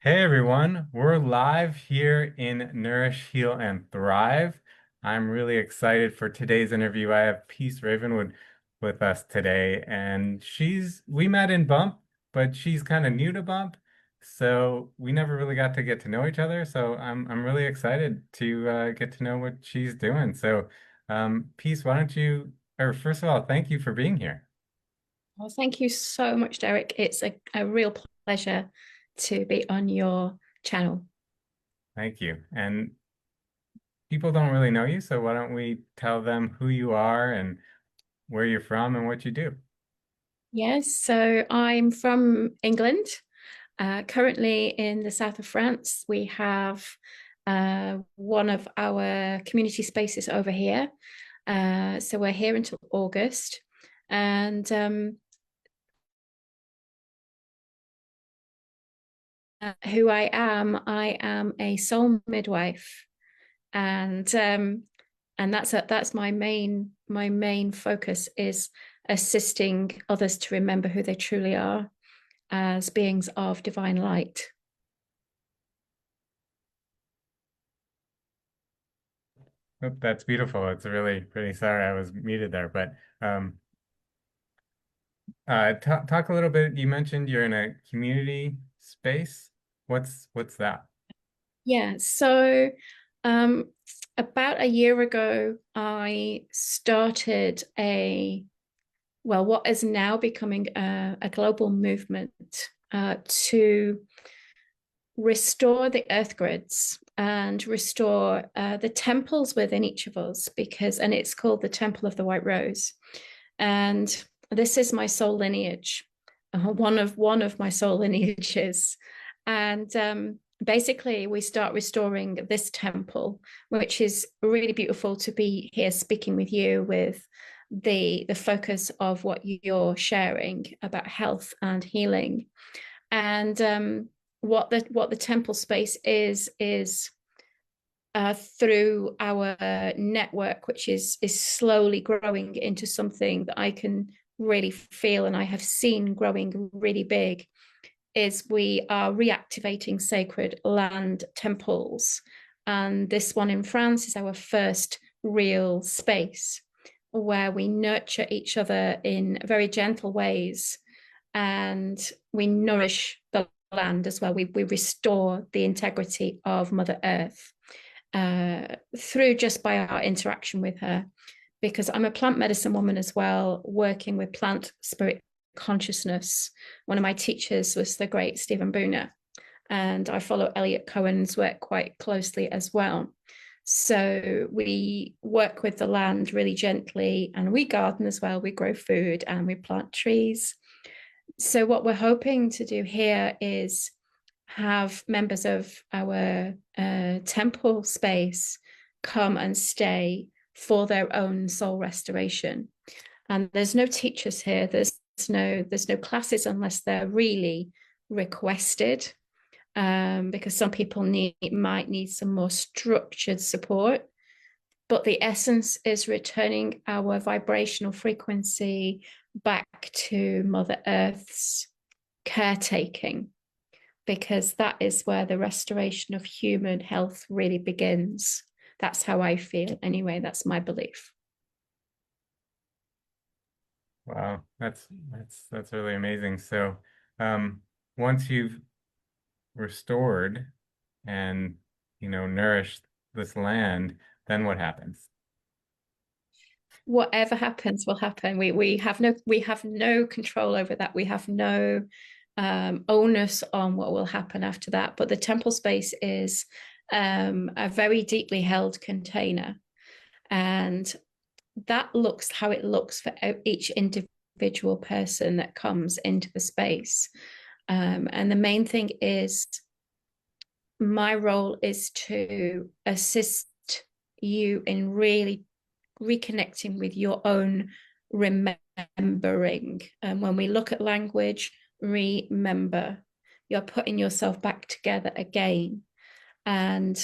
Hey everyone, we're live here in Nourish, Heal, and Thrive. I'm really excited for today's interview. I have Peace Ravenwood with us today, and we met in Bump, but she's kind of new to Bump, so we never really got to get to know each other. So I'm really excited to get to know what she's doing. So, Peace, why don't you, or first of all, thank you for being here. Well, thank you so much, Derek. It's a real pleasure to be on your channel. Thank you. And people don't really know you, so why don't we tell them who you are and where you're from and what you do? Yes, so I'm from England, currently in the south of France. We have one of our community spaces over here. So we're here until August. And who I am a soul midwife. And that's my main focus is assisting others to remember who they truly are as beings of divine light. Oh, that's beautiful. It's really pretty. Sorry, I was muted there, but um, talk a little bit. You mentioned you're in a community space. What's that? Yeah, so um, about a year ago, I started what is now becoming a global movement to restore the earth grids and restore the temples within each of us, and it's called the Temple of the White Rose. And this is my soul lineage, one of my soul lineages. And basically, we start restoring this temple, which is really beautiful to be here speaking with you with the focus of what you're sharing about health and healing. And what the temple space is through our network, which is slowly growing into something that I can really feel and I have seen growing really big, is we are reactivating sacred land temples. And this one in France is our first real space where we nurture each other in very gentle ways and we nourish the land as well. We restore the integrity of Mother Earth through just by our interaction with her. Because I'm a plant medicine woman as well, working with plant spirit consciousness. One of my teachers was the great Stephen Booner, and I follow Elliot Cohen's work quite closely as well. So we work with the land really gently, and we garden as well. We grow food and we plant trees. So what we're hoping to do here is have members of our temple space come and stay for their own soul restoration. And there's no teachers here. There's no classes unless they're really requested, because some people might need some more structured support. But the essence is returning our vibrational frequency back to Mother Earth's caretaking, because that is where the restoration of human health really begins. That's how I feel anyway. That's my belief. Wow, that's really amazing. So, once you've restored and nourished this land, then what happens? Whatever happens will happen. We have no control over that. We have no onus on what will happen after that. But the temple space is a very deeply held container, and that looks how it looks for each individual person that comes into the space. And the main thing is my role is to assist you in really reconnecting with your own remembering. And when we look at language, remember, you're putting yourself back together again. And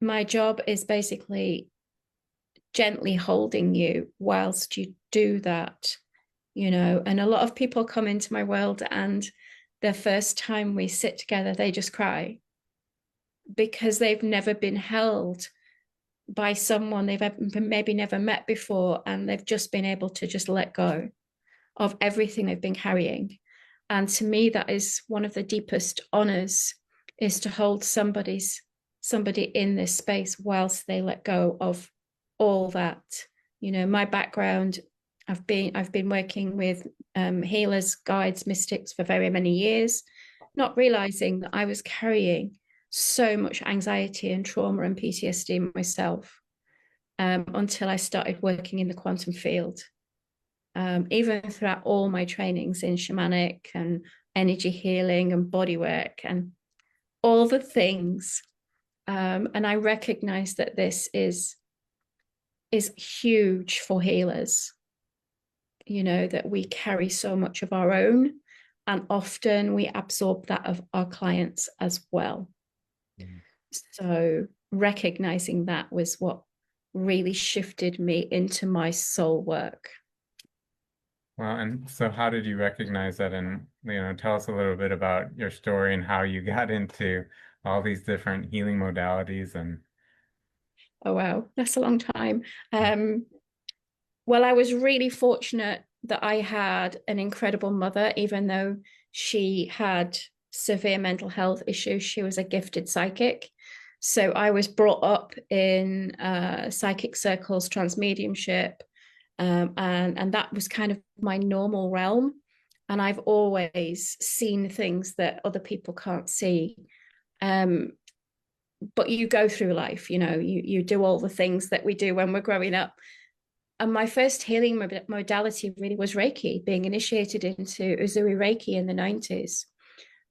my job is basically gently holding you whilst you do that. And a lot of people come into my world and the first time we sit together, they just cry because they've never been held by someone they've maybe never met before, and they've just been able to just let go of everything they've been carrying. And to me, that is one of the deepest honors, is to hold somebody in this space whilst they let go of all that. You know, my background, I've been working with healers, guides, mystics for very many years, not realizing that I was carrying so much anxiety and trauma and PTSD myself, until I started working in the quantum field. Even throughout all my trainings in shamanic and energy healing and body work and all the things. And I recognize that this is huge for healers, you know, that we carry so much of our own, and often we absorb that of our clients as well. Mm. So recognizing that was what really shifted me into my soul work. Well, and so how did you recognize that? And, tell us a little bit about your story and how you got into all these different healing modalities and Oh wow, that's a long time. Well, I was really fortunate that I had an incredible mother. Even though she had severe mental health issues, she was a gifted psychic. So I was brought up in psychic circles, transmediumship, and that was kind of my normal realm. And I've always seen things that other people can't see. But you go through life, you do all the things that we do when we're growing up. And my first healing modality really was Reiki, being initiated into Uzui Reiki in the 90s.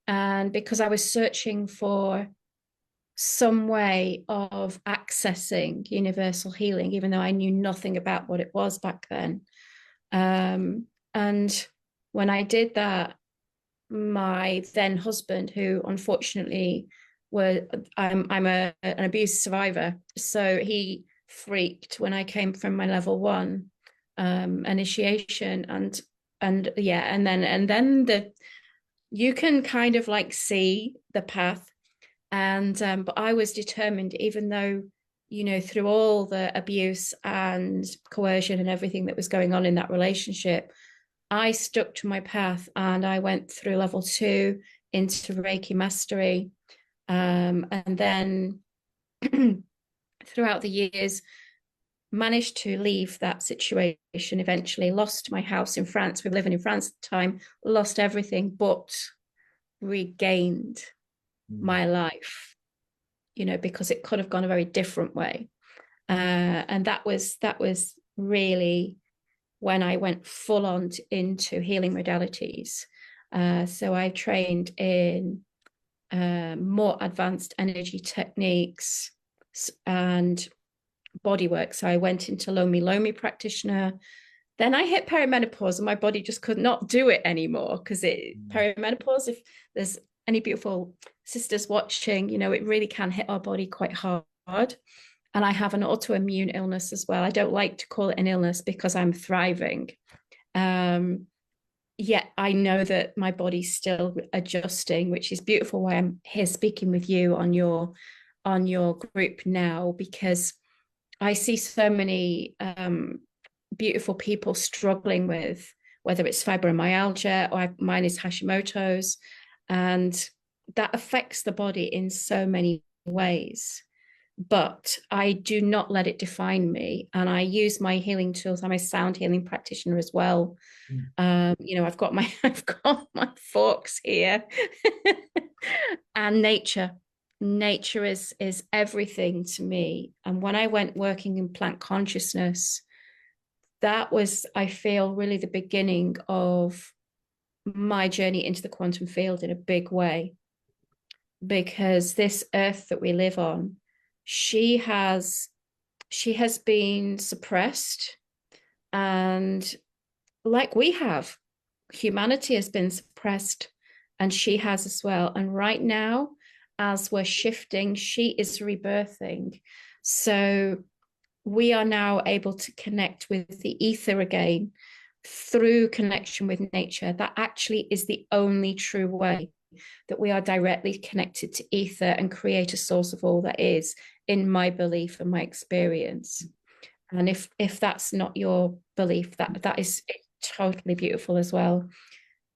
And because I was searching for some way of accessing universal healing, even though I knew nothing about what it was back then. And when I did that, my then husband, who unfortunately I'm an abuse survivor, so he freaked when I came from my level 1 initiation, and then you can kind of like see the path. And but I was determined, even though, through all the abuse and coercion and everything that was going on in that relationship, I stuck to my path, and I went through level 2 into Reiki mastery. And then throughout the years, managed to leave that situation eventually, lost my house in France. We were living in France at the time, lost everything, but regained my life, because it could have gone a very different way. And that was really when I went full on into healing modalities. So I trained in more advanced energy techniques and body work. So I went into Lomi practitioner. Then I hit perimenopause and my body just could not do it anymore, because perimenopause, if there's any beautiful sisters watching, it really can hit our body quite hard. And I have an autoimmune illness as well. I don't like to call it an illness because I'm thriving. Yet I know that my body's still adjusting, which is beautiful why I'm here speaking with you on your group now, because I see so many beautiful people struggling with, whether it's fibromyalgia or mine is Hashimoto's, and that affects the body in so many ways. But I do not let it define me, and I use my healing tools. I'm a sound healing practitioner as well. I've got my forks here. And nature is everything to me. And when I went working in plant consciousness, that was, I feel, really the beginning of my journey into the quantum field in a big way. Because this earth that we live on, she has been suppressed, and like we have, humanity has been suppressed, and she has as well. And right now, as we're shifting, she is rebirthing. So we are now able to connect with the ether again through connection with nature, that actually is the only true way that we are directly connected to ether and create a source of all that is, in my belief and my experience. And if that's not your belief, that is totally beautiful as well.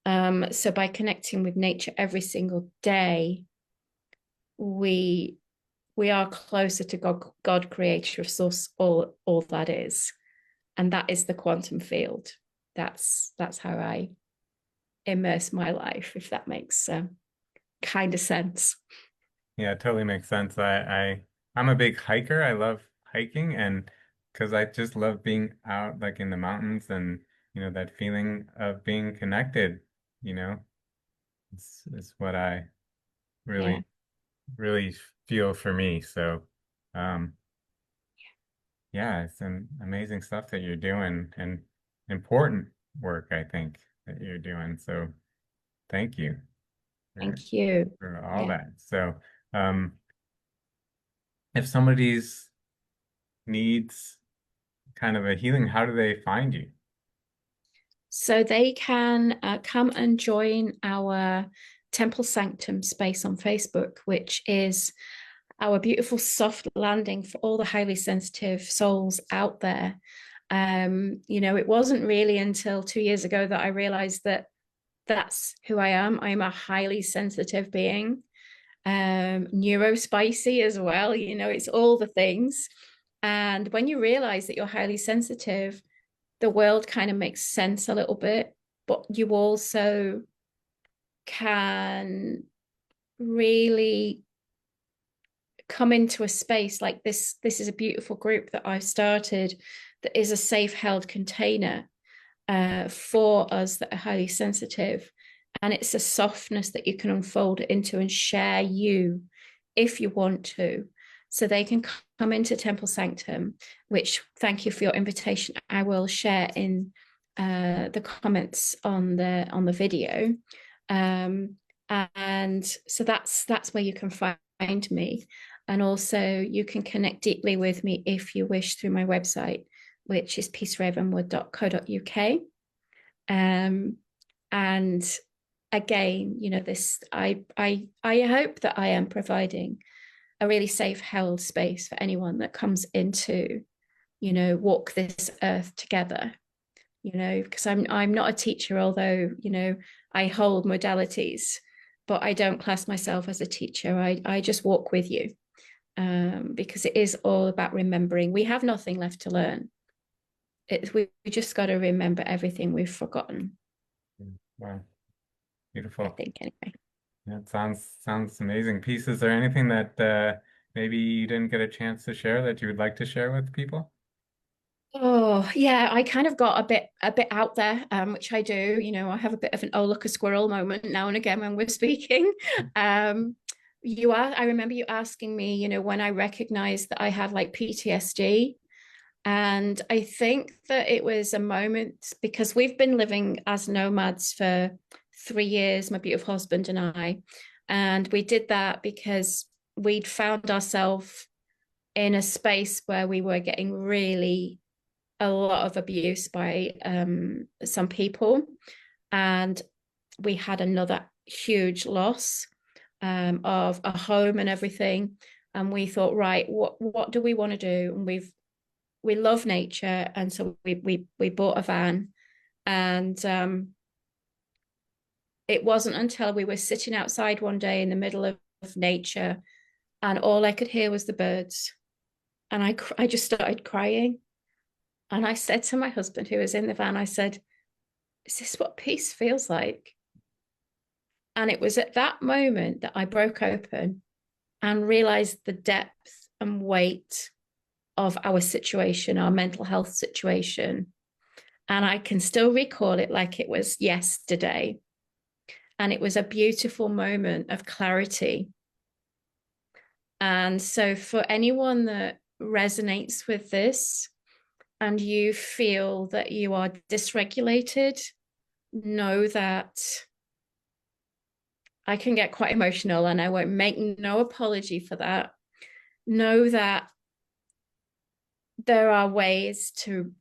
So by connecting with nature every single day, we are closer to God creator of source, all that is. And that is the quantum field. That's how I immerse my life, if that makes kind of sense. Yeah, it totally makes sense. I'm a big hiker. I love hiking, and because I just love being out like in the mountains and that feeling of being connected, you know, it's what I Yeah. really really feel for me. So, um, yeah, it's some amazing stuff that you're doing and important work, I think, that you're doing. So, thank you for, Thank you. for all Yeah. that. So, um, if somebody's needs kind of a healing, how do they find you? So they can come and join our Temple Sanctum space on Facebook, which is our beautiful soft landing for all the highly sensitive souls out there. It wasn't really until 2 years ago that I realized that that's who I am. I'm a highly sensitive being, neurospicy as well. It's all the things. And when you realize that you're highly sensitive, the world kind of makes sense a little bit, but you also can really come into a space like this. This is a beautiful group that I've started that is a safe held container for us that are highly sensitive. And it's a softness that you can unfold it into and share you if you want to. So they can come into Temple Sanctum, which, thank you for your invitation. I will share in the comments on the video. And so that's where you can find me. And also you can connect deeply with me if you wish through my website, which is peaceravenwood.co.uk. And again, this I hope that I am providing a really safe held space for anyone that comes into, walk this earth together. Because I'm not a teacher, although I hold modalities, but I don't class myself as a teacher. I just walk with you, because it is all about remembering. We have nothing left to learn. We just got to remember everything we've forgotten. Wow, I beautiful. think anyway. That sounds amazing. Peace, is there anything that maybe you didn't get a chance to share that you would like to share with people? Oh yeah, I kind of got a bit out there, which I do. I have a bit of an oh look a squirrel moment now and again when we're speaking. Um, I remember you asking me, when I recognized that I had like PTSD, and I think that it was a moment because we've been living as nomads for 3 years, my beautiful husband and I, and we did that because we'd found ourselves in a space where we were getting really a lot of abuse by some people, and we had another huge loss of a home and everything. And we thought, right, what do we want to do? And we love nature, and so we bought a van, and it wasn't until we were sitting outside one day in the middle of nature, and all I could hear was the birds, and I just started crying. And I said to my husband, who was in the van, I said, is this what peace feels like? And it was at that moment that I broke open and realized the depth and weight of our situation, our mental health situation. And I can still recall it like it was yesterday. And it was a beautiful moment of clarity. And so, for anyone that resonates with this and you feel that you are dysregulated, know that I can get quite emotional and I won't make no apology for that. Know that there are ways to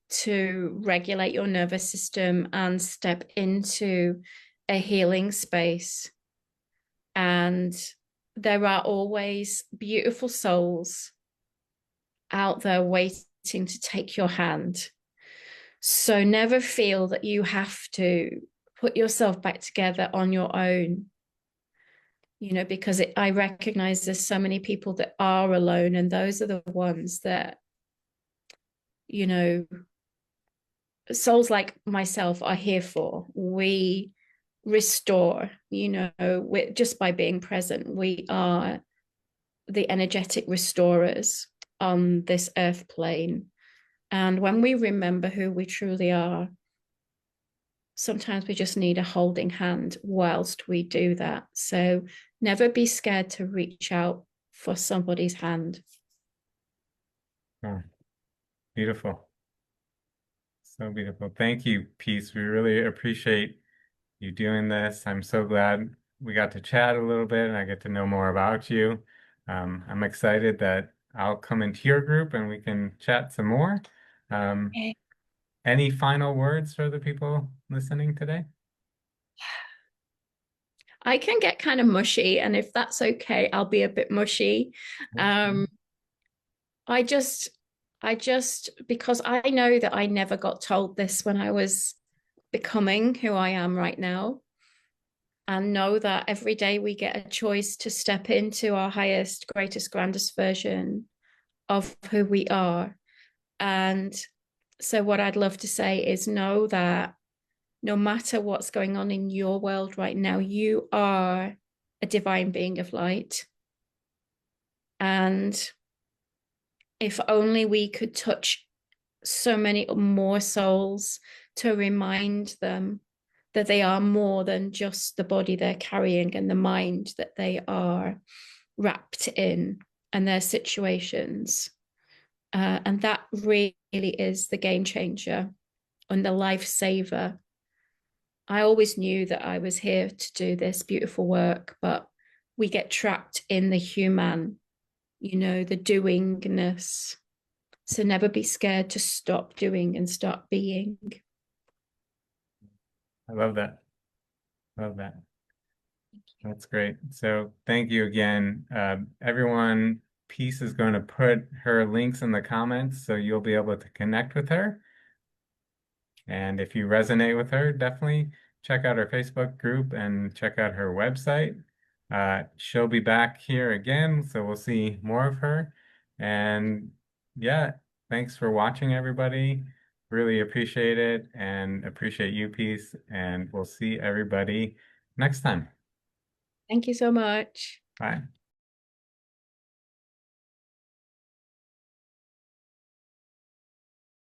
regulate your nervous system and step into a healing space. And there are always beautiful souls out there waiting to take your hand. So never feel that you have to put yourself back together on your own, because I recognize there's so many people that are alone, and those are the ones that, you know, souls like myself are here for. We restore, just by being present. We are the energetic restorers on this earth plane. And when we remember who we truly are, sometimes we just need a holding hand whilst we do that. So never be scared to reach out for somebody's hand. Oh, beautiful. So beautiful. Thank you, Peace. We really appreciate you doing this. I'm so glad we got to chat a little bit and I get to know more about you. I'm excited that I'll come into your group and we can chat some more. Um, Okay. any final words for the people listening today? I can get kind of mushy, and if that's okay, I'll be a bit mushy. That's Um, fine. I just, because I know that I never got told this when I was becoming who I am right now, and know that every day we get a choice to step into our highest, greatest, grandest version of who we are. And so, what I'd love to say is know that no matter what's going on in your world right now, you are a divine being of light. And if only we could touch so many more souls to remind them that they are more than just the body they're carrying and the mind that they are wrapped in and their situations. And that really is the game changer and the lifesaver. I always knew that I was here to do this beautiful work, but we get trapped in the human, the doingness. So never be scared to stop doing and start being. I love that. Love that. That's great. So thank you again. Everyone, Peace is going to put her links in the comments so you'll be able to connect with her. And if you resonate with her, definitely check out her Facebook group and check out her website. She'll be back here again, so we'll see more of her. And yeah, thanks for watching, everybody. Really appreciate it and appreciate you, Peace. And we'll see everybody next time. Thank you so much. Bye.